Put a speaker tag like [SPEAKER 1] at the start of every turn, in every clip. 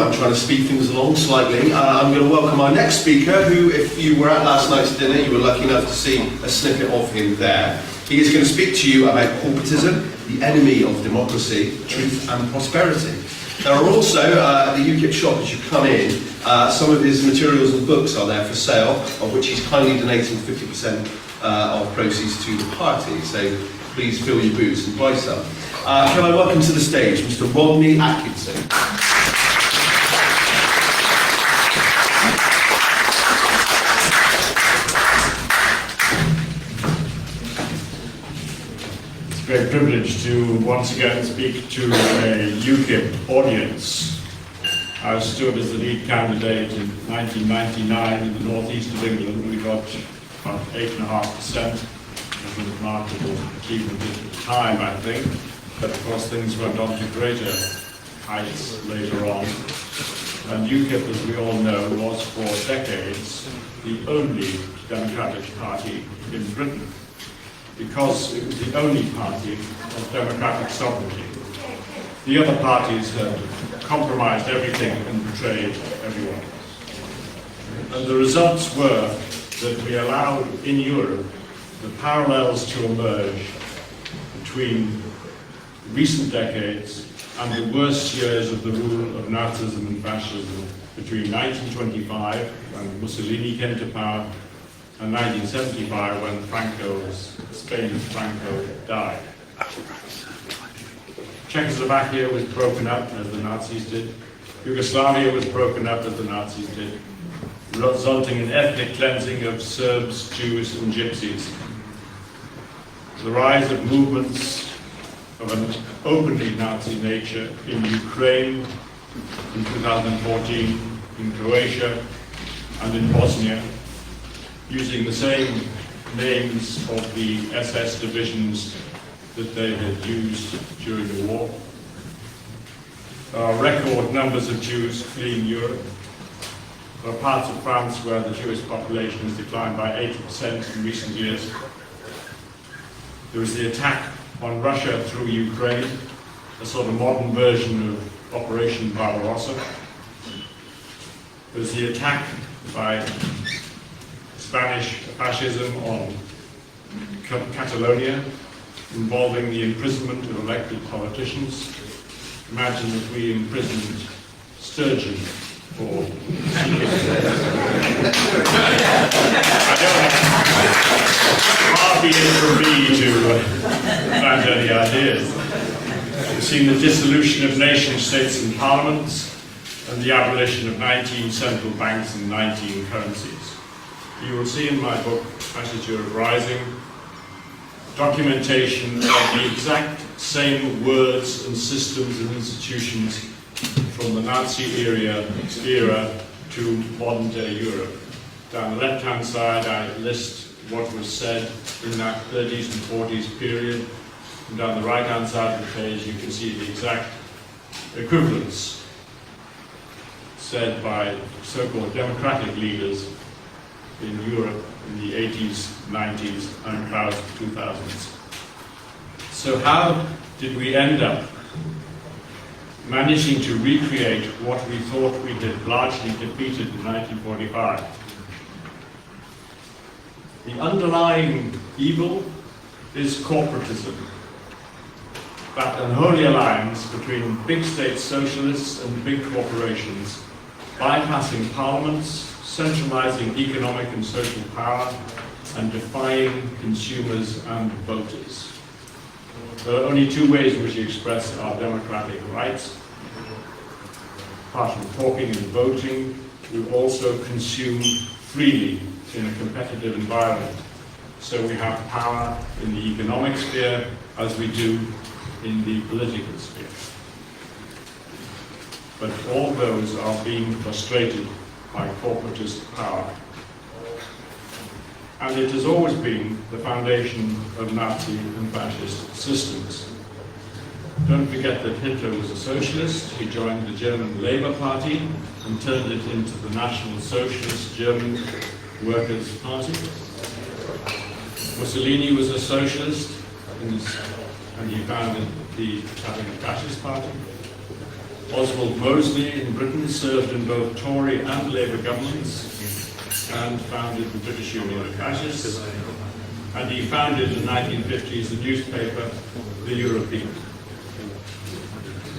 [SPEAKER 1] I'm trying to speed things along slightly. I'm going to welcome our next speaker, who, if you were at last night's dinner, you were lucky enough to see a snippet of him there. He is going to speak to you about corporatism, the enemy of democracy, truth and prosperity. There are also, at the UKIP shop as you come in, some of his materials and books are there for sale, of which he's kindly donating 50% of proceeds to the party. So please fill your boots and buy some. Can I welcome to the stage Mr. Rodney Atkinson.
[SPEAKER 2] It's a great privilege to once again speak to a UKIP audience. I stood as the lead candidate in 1999 in the northeast of England. We got about 8.5%. It was a remarkable achievement at the time, I think. But of course things went on to greater heights later on. And UKIP, as we all know, was for decades the only democratic party in Britain, because it was the only party of democratic sovereignty. The other parties had compromised everything and betrayed everyone. And the results were that we allowed in Europe the parallels to emerge between recent decades and the worst years of the rule of Nazism and fascism between 1925, when Mussolini came to power, and 1975, when Spain's Franco died. Czechoslovakia was broken up, as the Nazis did. Yugoslavia was broken up, as the Nazis did, resulting in ethnic cleansing of Serbs, Jews, and Gypsies. The rise of movements of an openly Nazi nature in Ukraine in 2014, in Croatia, and in Bosnia, using the same names of the SS divisions that they had used during the war. There are record numbers of Jews fleeing Europe. There are parts of France where the Jewish population has declined by 80% in recent years. There was the attack on Russia through Ukraine, a sort of modern version of Operation Barbarossa. There was the attack by Spanish fascism on Catalonia, involving the imprisonment of elected politicians. Imagine if we imprisoned Sturgeon for seeking. Far be it from me to plant any ideas. We've seen the dissolution of nation states and parliaments and the abolition of 19 central banks and 19 currencies. You will see in my book, Attitude of Rising, documentation of the exact same words and systems and institutions from the Nazi era to modern day Europe. Down the left-hand side, I list what was said in that 30s and 40s period. And down the right-hand side of the page, you can see the exact equivalents said by so-called democratic leaders in Europe in the 80s, 90s, and about 2000s. So how did we end up managing to recreate what we thought we had largely defeated in 1945? The underlying evil is corporatism, that unholy alliance between big state socialists and big corporations, bypassing parliaments, centralizing economic and social power, and defying consumers and voters. There are only two ways in which we express our democratic rights. Apart from talking and voting, we also consume freely in a competitive environment. So we have power in the economic sphere as we do in the political sphere. But all those are being frustrated by corporatist power. And it has always been the foundation of Nazi and fascist systems. Don't forget that Hitler was a socialist. He joined the German Labour Party and turned it into the National Socialist German Workers' Party. Mussolini was a socialist and he founded the Italian Fascist Party. Oswald Mosley in Britain served in both Tory and Labour governments and founded the British Union of Fascists. And he founded in the 1950s the newspaper, The European.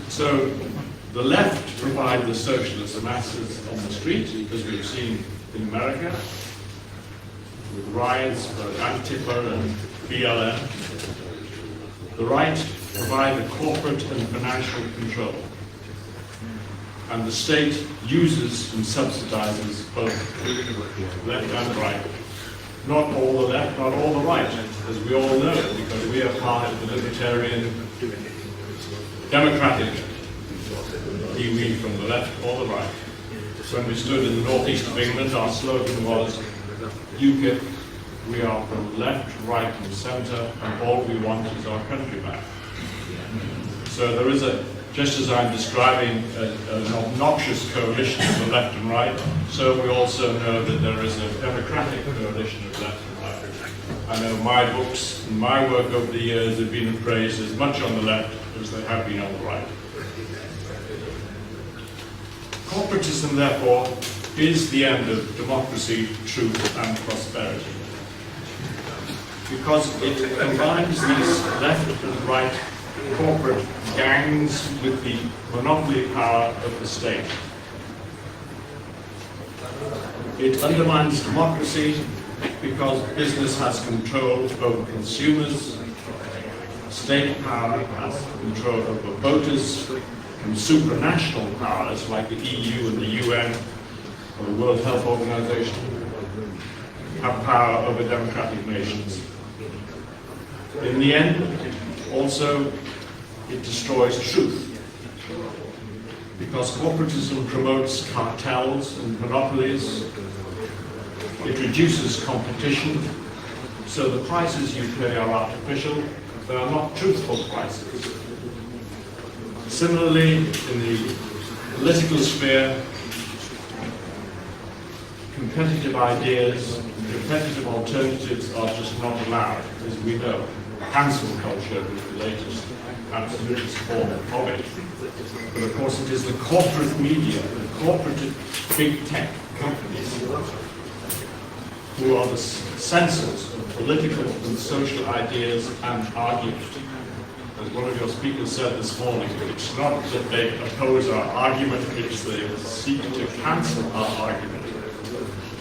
[SPEAKER 2] So the left provided the socialist masses on the street, as we've seen in America, with riots for Antifa and BLM. The right provided corporate and financial control. And the state uses and subsidizes both left and right. Not all the left, not all the right, as we all know, because we are part of the libertarian, democratic we from the left or the right. When we stood in the northeast of England, our slogan was UKIP, we are from left, right and centre, and all we want is our country back. So there is just as I'm describing an obnoxious coalition of the left and right, so we also know that there is a democratic coalition of left and right. I know my books and my work over the years have been appraised as much on the left as they have been on the right. Corporatism, therefore, is the end of democracy, truth and prosperity, because it combines these left and right corporate gangs with the monopoly power of the state. It undermines democracy because business has control over consumers, state power has control over voters, and supranational powers like the EU and the UN or the World Health Organization have power over democratic nations. In the end, also, it destroys truth, because corporatism promotes cartels and monopolies. It reduces competition, so the prices you pay are artificial, they are not truthful prices. Similarly, in the political sphere, competitive ideas, competitive alternatives are just not allowed, as we know. Cancel culture is the latest absolute form of it. But of course it is the corporate media, the corporate big tech companies who are the censors of political and social ideas and argument. As one of your speakers said this morning, it's not that they oppose our argument, it's they seek to cancel our argument.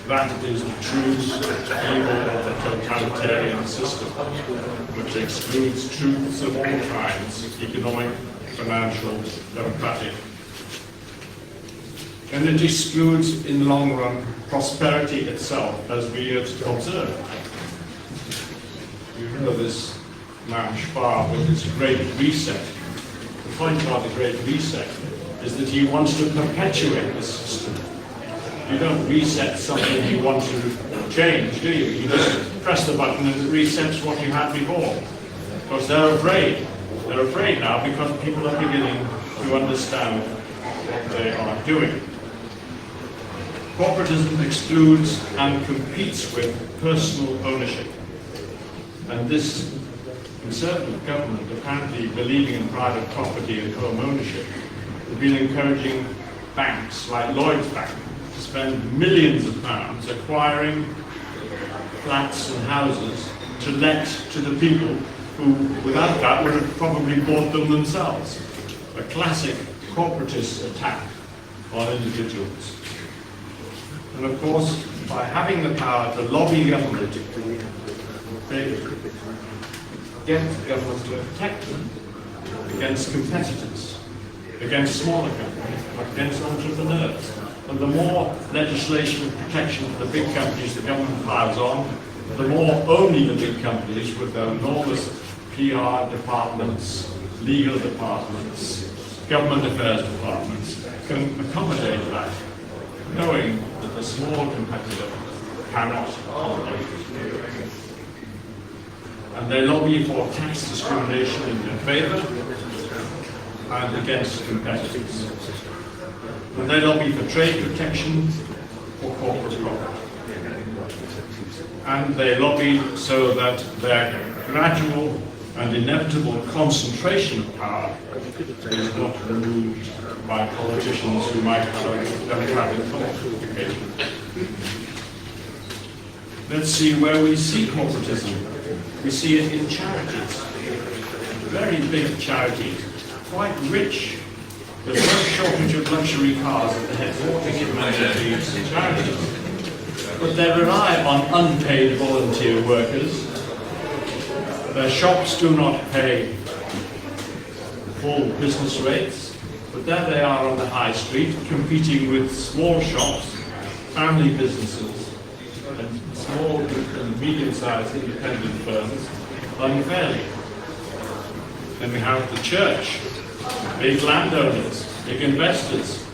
[SPEAKER 2] That is the true evil of the totalitarian system, which excludes truths of all kinds, economic, financial, democratic. And it excludes, in the long run, prosperity itself, as we have observed. You know this man Spar with his Great Reset. The point about the Great Reset is that he wants to perpetuate this system. You don't reset something you want to change, do you? You just press the button and it resets what you had before. Because they're afraid. They're afraid now because people are beginning to understand what they are doing. Corporatism excludes and competes with personal ownership. And this conservative government, apparently believing in private property and home ownership, has been encouraging banks like Lloyds Bank to spend millions of pounds acquiring flats and houses to let to the people who, without that, would have probably bought them themselves. A classic corporatist attack on individuals. And of course, by having the power to lobby government, they get government to protect them against competitors, against smaller companies, against entrepreneurs. And the more legislation and protection for the big companies the government piles on, the more only the big companies with their enormous PR departments, legal departments, government affairs departments can accommodate that, knowing that the small competitor cannot accommodate. And they lobby for tax discrimination in their favour and against competitors. And they lobby for trade protection for corporate profit. And they lobby so that their gradual and inevitable concentration of power is not removed by politicians who might have a democratic qualification. Let's see where we see corporatism. We see it in charities, very big charities, quite rich. There's no shortage of luxury cars at the headquarters of many of these charities, but they rely on unpaid volunteer workers. Their shops do not pay full business rates, but there they are on the high street, competing with small shops, family businesses, and small and medium-sized independent firms unfairly. Then we have the church, big landowners, big investors,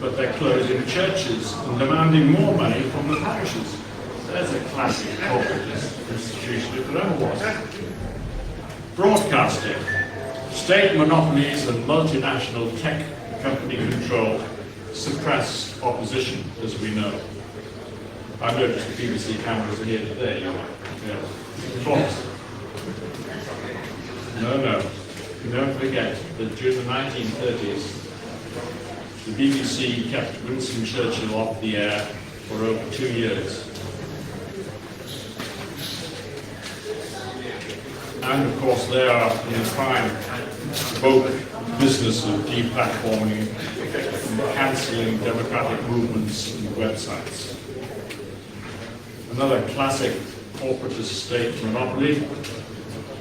[SPEAKER 2] but they're closing churches and demanding more money from the parishes. There's a classic corporatist institution if there ever was. Broadcasting. State monopolies and multinational tech company control suppress opposition, as we know. I noticed the BBC cameras are here today. Yeah. Fox. No. Don't forget that during the 1930s, the BBC kept Winston Churchill off the air for over 2 years. And of course they are in the prime both business of deplatforming and cancelling democratic movements and websites. Another classic corporatist state monopoly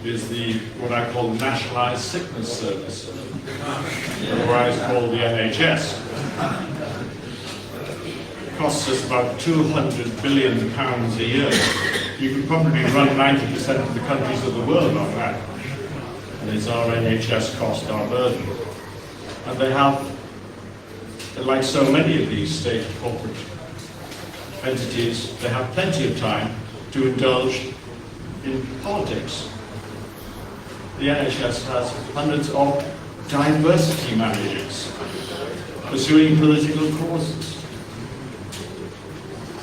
[SPEAKER 2] is what I call the Nationalised Sickness Service, otherwise called the NHS. It costs us about £200 billion a year. You could probably run 90% of the countries of the world on that. And it's our NHS cost, our burden. And they have, like so many of these state corporate entities, they have plenty of time to indulge in politics. The NHS has hundreds of diversity managers pursuing political causes.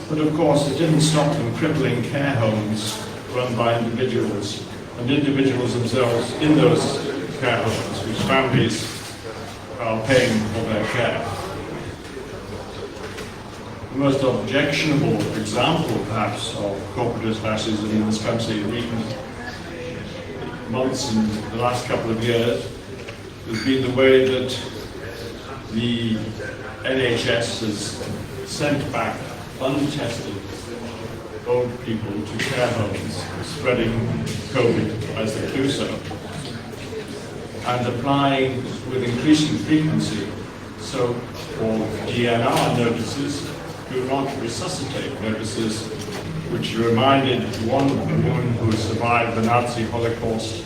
[SPEAKER 2] But of course, it didn't stop them crippling care homes run by individuals, and individuals themselves in those care homes whose families are paying for their care. The most objectionable example, perhaps, of corporatist fascism in this country in recent months and the last couple of years has been the way that the NHS has sent back untested old people to care homes, spreading COVID as they do so, and applying with increasing frequency so-called DNR notices, do not resuscitate notices, which reminded one woman who survived the Nazi Holocaust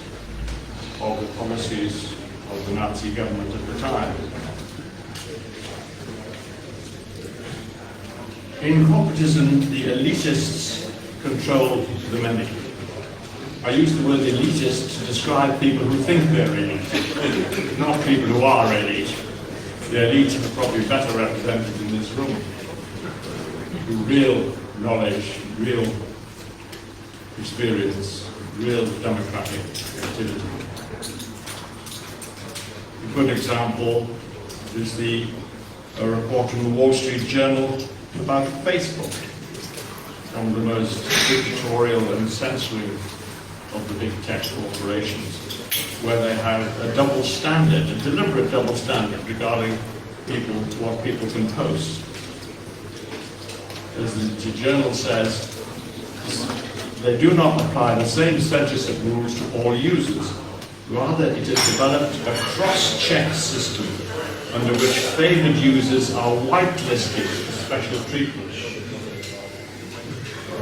[SPEAKER 2] of the policies of the Nazi government at the time. In corporatism, the elitists control the many. I use the word elitist to describe people who think they're elite, not people who are elite. The elite are probably better represented in this room. Real knowledge, real experience, real democratic activity. A good example is a report from the Wall Street Journal about Facebook, one of the most dictatorial and censoring of the big tech corporations, where they have a double standard, a deliberate double standard regarding what people can post. As the journal says, they do not apply the same censorship rules to all users. Rather, it has developed a cross-check system under which favoured users are whitelisted for special treatment.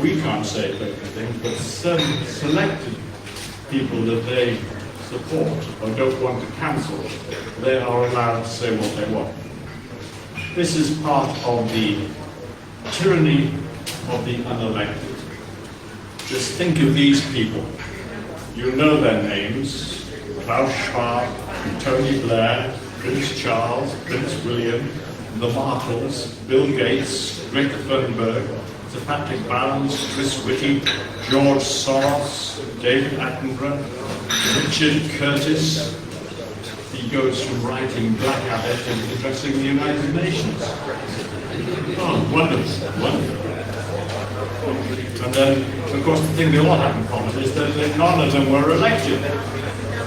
[SPEAKER 2] We can't say everything, but certain selected people that they support or don't want to cancel, they are allowed to say what they want. This is part of the tyranny of the unelected. Just think of these people. You know their names: Klaus Schwab, Tony Blair, Prince Charles, Prince William, the Markles, Bill Gates, Rick Thunberg, Sir Patrick Barnes, Chris Whitty, George Soros, David Attenborough, Richard Curtis. He goes from writing Blackadder to addressing the United Nations. Oh, wonderful, wonderful. And then, of course, the thing they all have in common is that none of them were elected.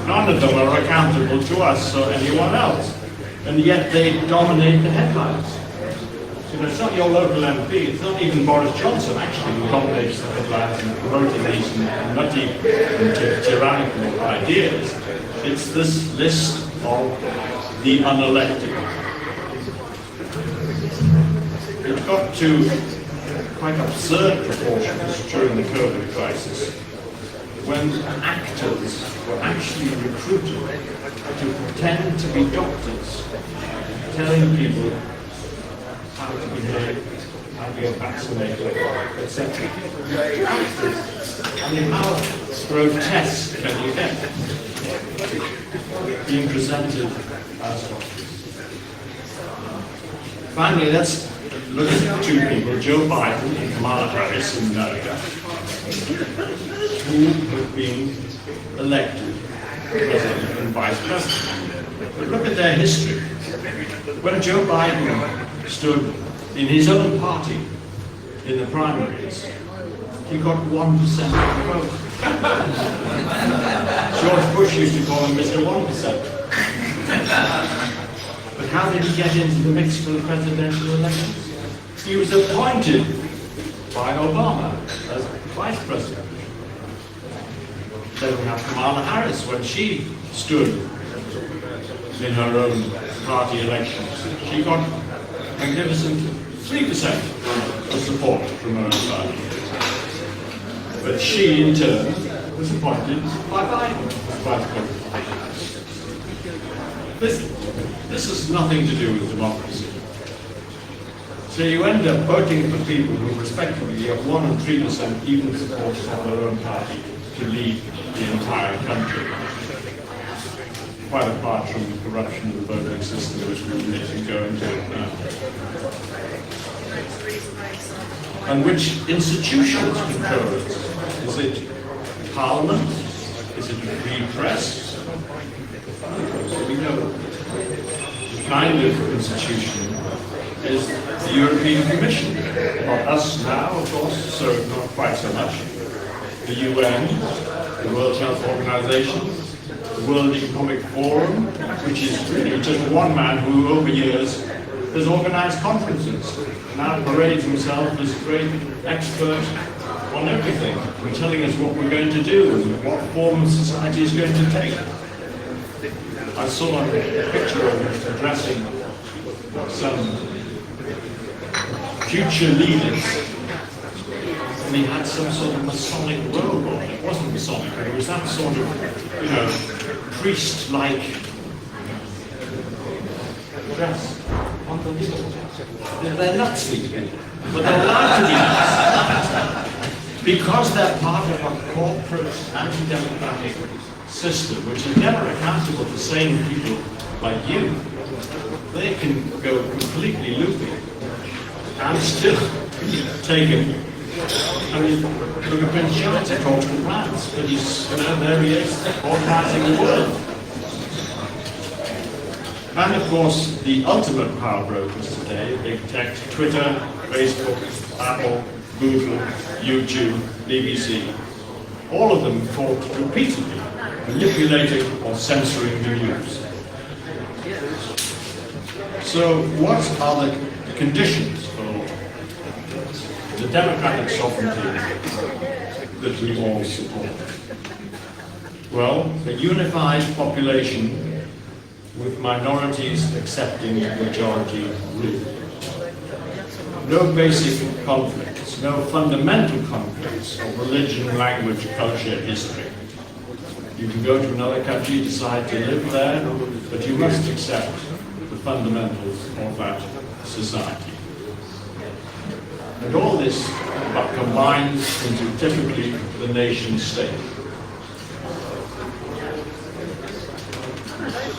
[SPEAKER 2] None of them are accountable to us or anyone else. And yet they dominate the headlines. You know, it's not your local MP, it's not even Boris Johnson actually who dominates the headlines and promoting these nutty and tyrannical ideas. It's this list of the unelected. It got to quite absurd proportions during the COVID crisis when actors were actually recruited to pretend to be doctors, telling people how to behave, how to get vaccinated, etc. I mean, how grotesque can you get? Being presented as doctors. Finally, let's look at two people, Joe Biden and Kamala Harris in America, who have been elected president and vice president. But look at their history. When Joe Biden stood in his own party in the primaries, he got 1% of the vote. George Bush used to call him Mr. 1%. But how did he get into the mix for the presidential elections? He was appointed by Obama as vice president. Then we have Kamala Harris when she stood in her own party elections. She got a magnificent 3% of support from her own party. But she, in turn, was appointed by Biden as vice president. This has nothing to do with democracy. So you end up voting for people who respectively have 1% and 3% even support of their own party to lead the entire country. Quite apart from the corruption of the voting system, which we need to go into now. And which institutions control it? Is it Parliament? Is it the free press? We know the kind of institution is the European Commission. Not us now, of course, so not quite so much. The UN, the World Health Organization, the World Economic Forum, which is really just one man who, over years, has organized conferences, now parades himself as a great expert on everything, and telling us what we're going to do and what form society is going to take. I saw a picture of him addressing some future leaders, and he had some sort of Masonic robe on. It wasn't Masonic, but it was that sort of, priest-like dress. Unbelievable. They're nuts, these people, but they're allowed to be nuts. Because they're part of a corporate, anti-democratic system, which is never accountable to sane people like you, they can go completely loopy and still taken. I mean, look at Prince Charles, he talks to plants, but he's, there he is, organizing the world. And of course, the ultimate power brokers today, big tech, Twitter, Facebook, Apple, Google, YouTube, BBC, all of them talk repeatedly, manipulating or censoring the news. So what are the conditions for the democratic sovereignty that we all support? Well, a unified population with minorities accepting majority rule. No basic conflicts, no fundamental conflicts of religion, language, culture, history. You can go to another country, decide to live there, but you must accept the fundamentals of that society. And all this combines into typically the nation state.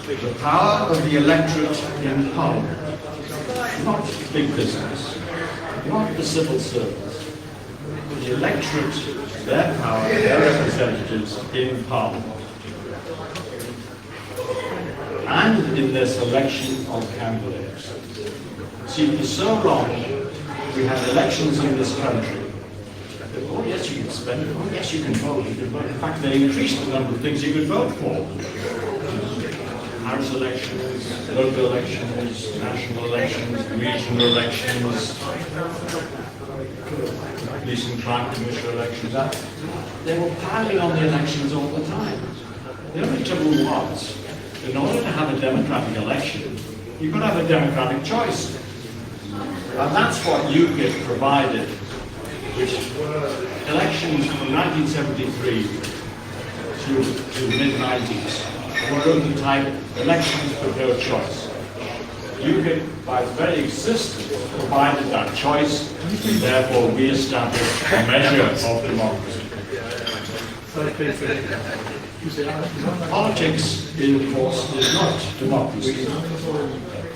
[SPEAKER 2] The power of the electorate in Parliament, not big business, not the civil service, the electorate, their power, their representatives in Parliament, and in their selection of candidates. See, for so long, we had elections in this country. Oh yes, you can spend it. Oh yes, you can vote. You can vote. In fact, they increased the number of things you could vote for. House elections, local elections, national elections, regional elections, police and crime commission elections. They were piling on the elections all the time. The only trouble was, in order to have a democratic election, you've got to have a democratic choice. And that's what UKIP provided, which elections from 1973 to the mid-90s were of the type elections with no choice. UKIP, by its very existence, provided that choice, and therefore we established a measure of democracy. Politics, of course, is not democracy.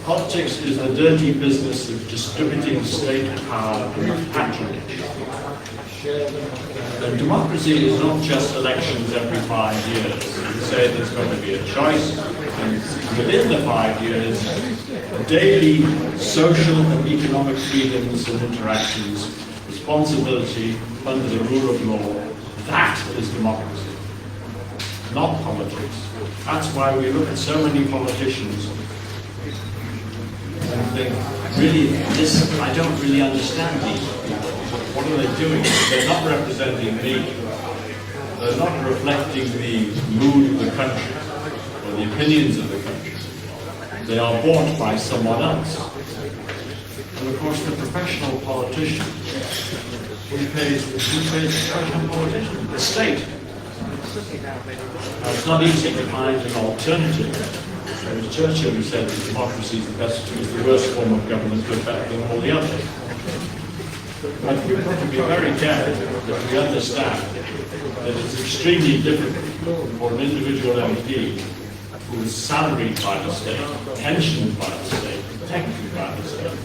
[SPEAKER 2] Politics is the dirty business of distributing state power and patronage. And democracy is not just elections every 5 years. You say there's going to be a choice, and within the 5 years, daily social and economic freedoms and interactions, responsibility under the rule of law, that is democracy, not politics. That's why we look at so many politicians and think, really, I don't really understand these people. What are they doing? They're not representing me. They're not reflecting the mood of the country or the opinions of the country. They are bought by someone else. And of course, the professional politician, who pays the professional politician? The state. Now, it's not easy to find an alternative. It was Churchill who said that democracy is the worst form of government, but better than all the others. But we've got to be very careful that we understand that it's extremely difficult for an individual MP who is salaried by the state, pensioned by the state, protected by the state,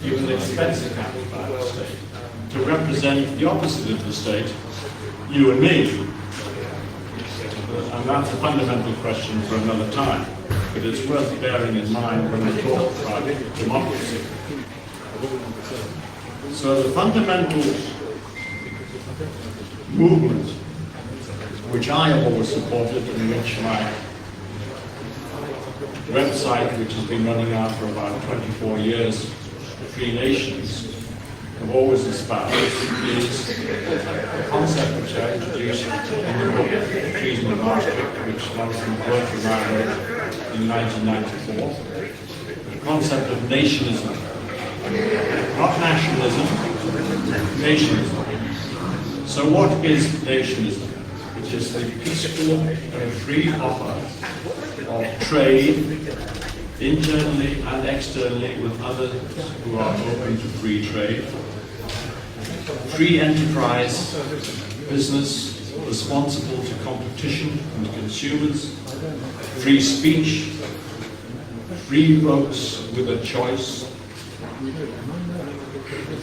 [SPEAKER 2] even expense accounted by the state, to represent the opposite of the state, you and me. And that's a fundamental question for another time, but it's worth bearing in mind when we talk about democracy. So the fundamental movement which I have always supported, and which my website, which has been running now for about 24 years, Free Nations, have always espoused, is the concept which I introduced in the book Treason of Maastricht, which Nelson Mandela wrote in 1994, the concept of nationalism. Not nationalism, nationalism. So what is nationalism? It is the peaceful and free offer of trade, internally and externally, with others who are open to free trade, free enterprise, business responsible to competition and consumers, free speech, free votes with a choice,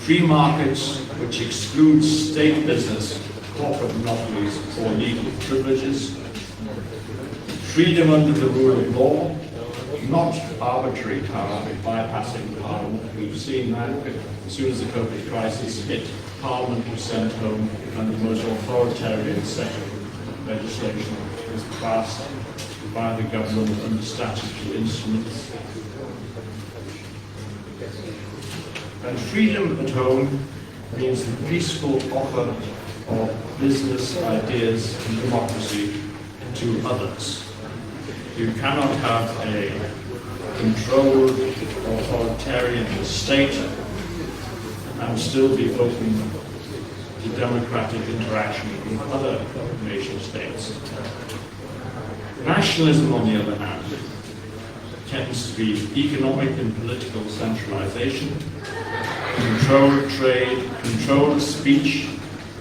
[SPEAKER 2] free markets which excludes state business, corporate monopolies or legal privileges, freedom under the rule of law, not arbitrary power bypassing Parliament. We've seen that as soon as the COVID crisis hit, Parliament was sent home and the most authoritarian set of legislation was passed by the government under statutory instruments. And freedom at home means the peaceful offer of business ideas and democracy to others. You cannot have a controlled authoritarian state and still be open to democratic interaction with other nation states. Nationalism, on the other hand, tends to be economic and political centralization, control of trade, control of speech,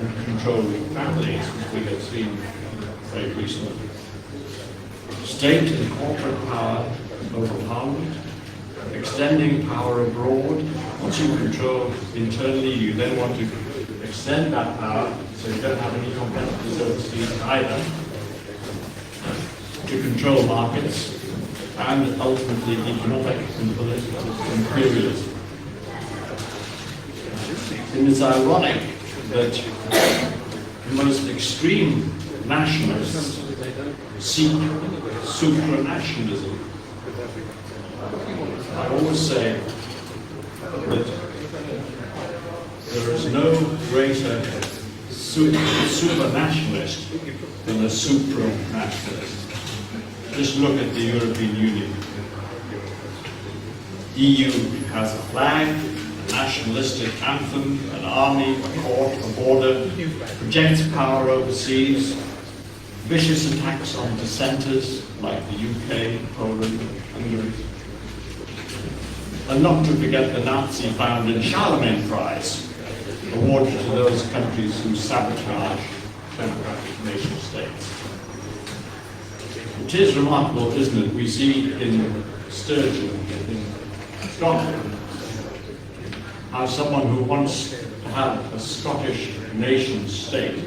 [SPEAKER 2] and control of families, as we have seen very recently. State and corporate power over Parliament, extending power abroad. Once you control internally, you then want to extend that power so you don't have any competitors overseas either, to control markets, and ultimately economic and political imperialism. And it's ironic that the most extreme nationalists seek supranationalism. I always say that there is no greater supranationalist than a supranationalist. Just look at the European Union. EU has a flag, a nationalistic anthem, an army, a court, a border, projects power overseas, vicious attacks on dissenters like the UK, Poland, Hungary. And not to forget the Nazi-founded Charlemagne Prize, awarded to those countries who sabotage democratic nation states. It is remarkable, isn't it? We see in Sturgeon, in Scotland, how someone who wants to have a Scottish nation state,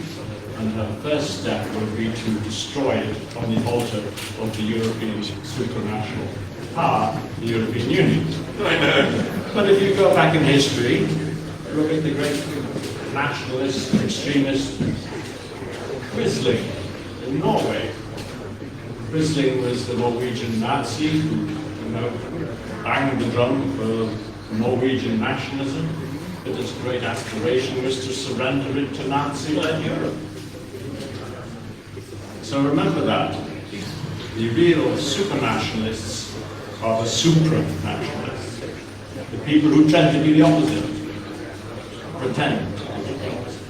[SPEAKER 2] and her first step will be to destroy it on the altar of the European supranational power, the European Union. I know. But if you go back in history, look at the great nationalist, extremist Quisling in Norway. Quisling was the Norwegian Nazi who, banged the drum for Norwegian nationalism, but his great aspiration was to surrender it to Nazi-led Europe. So remember that. The real supranationalists are the supranationalists, the people who tend to be the opposite, pretend to be the opposite.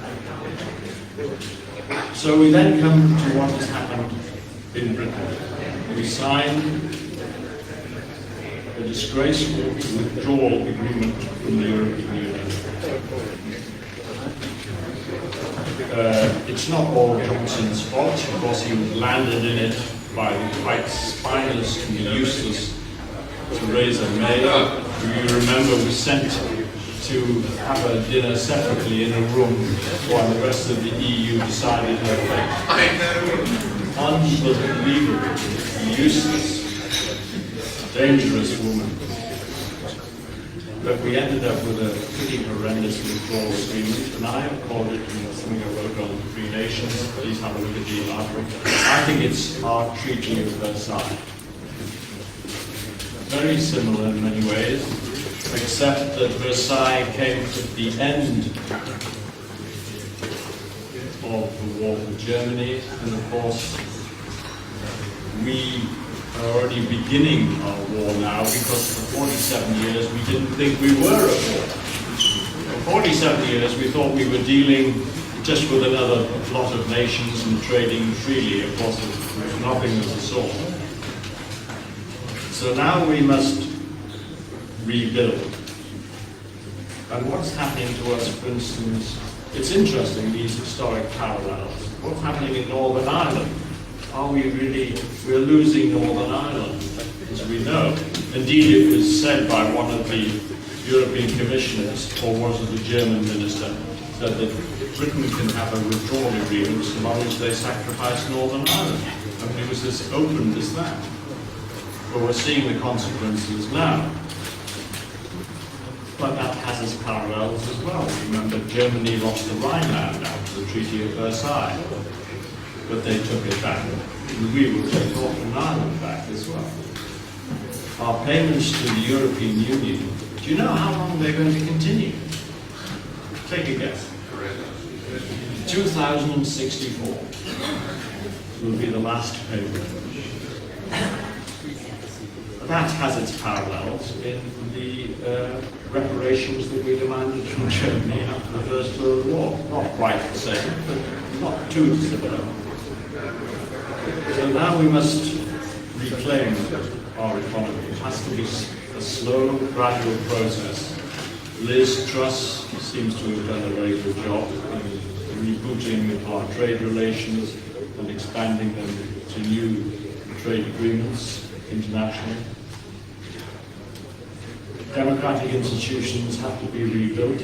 [SPEAKER 2] So we then come to what has happened in Britain. We signed a disgraceful withdrawal agreement from the European Union. It's not all Johnson's fault. Of course, he was landed in it by the quite spineless and useless Theresa May, who you remember was sent to have a dinner separately in a room while the rest of the EU decided her fate. Unbelievable, useless, dangerous woman. But we ended up with a pretty horrendous withdrawal agreement, and I have called it, something I wrote on Three Nations, please have a look at the article. I think it's our Treaty of Versailles. Very similar in many ways, except that Versailles came at the end of the war with Germany, and of course we are already beginning our war now, because for 47 years we didn't think we were at war. For 47 years we thought we were dealing just with another lot of nations and trading freely. Of course, it was nothing of the sort. So now we must rebuild. And what's happening to us, for instance, it's interesting, these historic parallels. What's happening in Northern Ireland? Are we really, we're losing Northern Ireland, as we know. Indeed, it was said by one of the European commissioners, or was it the German minister, said that Britain can have a withdrawal agreement so long as they sacrifice Northern Ireland. I mean, it was as open as that. But we're seeing the consequences now. But that has its parallels as well. Remember, Germany lost the Rhineland after the Treaty of Versailles, but they took it back. And we will take Northern Ireland back as well. Our payments to the European Union, do you know how long they're going to continue? Take a guess. 2064 will be the last payment. That has its parallels in the reparations that we demanded from Germany after the First World War. Not quite the same, but not too similar. So now we must reclaim our economy. It has to be a slow, gradual process. Liz Truss seems to have done a very good job in rebooting our trade relations and expanding them to new trade agreements internationally. Democratic institutions have to be rebuilt.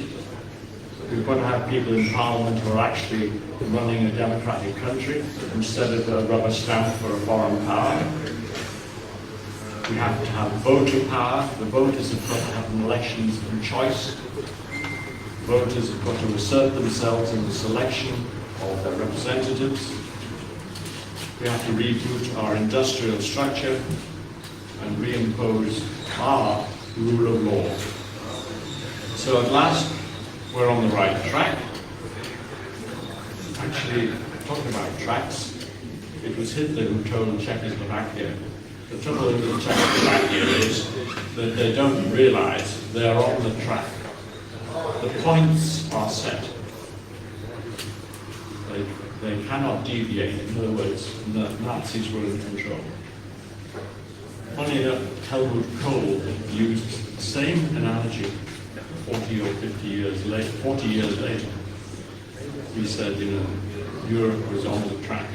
[SPEAKER 2] We've got to have people in Parliament who are actually running a democratic country instead of a rubber stamp for a foreign power. We have to have voter power. The voters have got to have elections of choice. Voters have got to assert themselves in the selection of their representatives. We have to reboot our industrial structure and reimpose our rule of law. So at last, we're on the right track. Actually, talking about tracks, it was Hitler who told Czechoslovakia. The trouble with Czechoslovakia is that they don't realize they're on the track. The points are set. They cannot deviate. In other words, the Nazis were in control. Funny enough, Helmut Kohl used the same analogy 40 or 50 years later. 40 years later, he said, you know, Europe was on the track.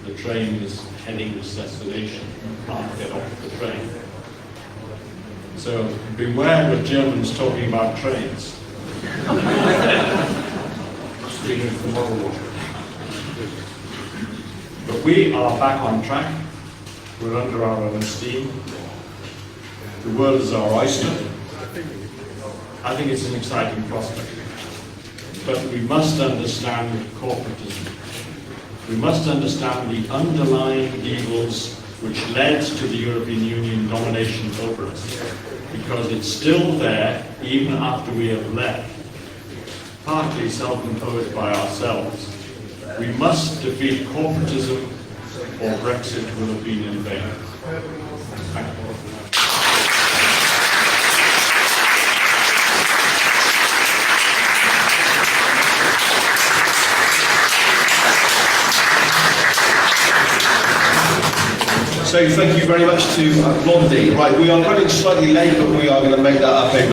[SPEAKER 2] The train is heading its destination. You can't get off the train. So beware of Germans talking about trains. Speaking of the moral. But we are back on track. We're under our own steam. The world is our oyster. I think it's an exciting prospect. But we must understand corporatism. We must understand the underlying evils which led to the European Union domination over us. Because it's still there even after we have left. Partly self-imposed by ourselves. We must defeat corporatism or Brexit will have been in vain. Thank you.
[SPEAKER 1] So thank you very much to Blondie. Right, we are running slightly late, but we are going to make that up